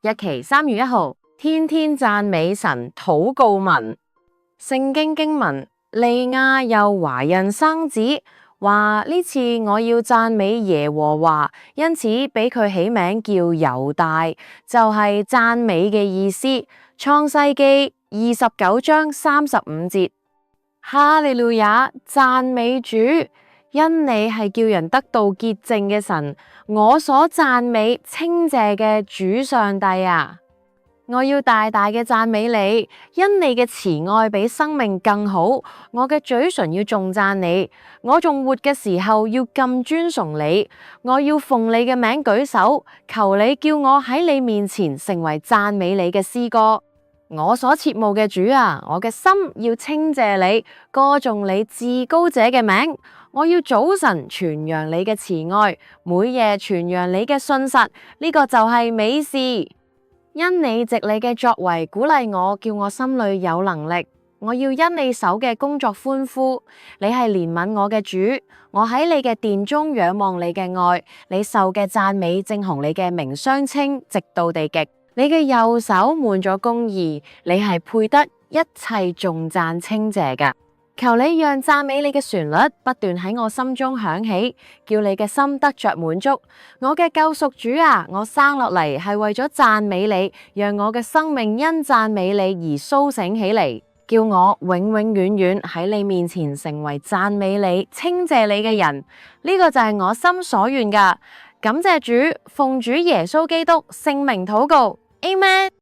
日期3月1號，天天讚美神禱告文。聖經經文：利亞又懷孕生子，話呢次我要讚美耶和華，因此俾佢起名叫猶大，就係讚美嘅意思。創世記29章35節。哈利路亞，讚美主，因你係叫人得到潔淨嘅神，我所讚美稱謝嘅主上帝啊！我要大大嘅讚美你，因你嘅慈愛比生命更好。我嘅嘴唇要頌讚你，我仲活嘅時候要咁尊崇你。我要奉你嘅名舉手，求你叫我喺你面前成為讚美你嘅詩歌。我所切慕嘅主啊，我嘅心要稱謝你，歌頌你至高者嘅名。我要早晨傳揚你嘅慈愛，每夜傳揚你嘅信實，呢個就係美事。因你藉你嘅作為鼓勵我，叫我心裏有能力。我要因你手嘅工作歡呼。你係憐憫我嘅主，我喺你嘅殿中仰望你嘅愛。你受嘅讚美正同你嘅名相稱，直到地極。你嘅右手滿咗公義，你係配得一切頌讚稱謝㗎。求你讓讚美你嘅旋律不斷喺我心中響起，叫你嘅心得着滿足。我嘅救贖主啊，我生落嚟係為咗讚美你，讓我嘅生命因讚美你而蘇醒起嚟，叫我永永遠遠喺你面前成為讚美你、稱謝你嘅人。呢個就係我心所願㗎。感謝主，奉主耶穌基督聖名禱告，Amen。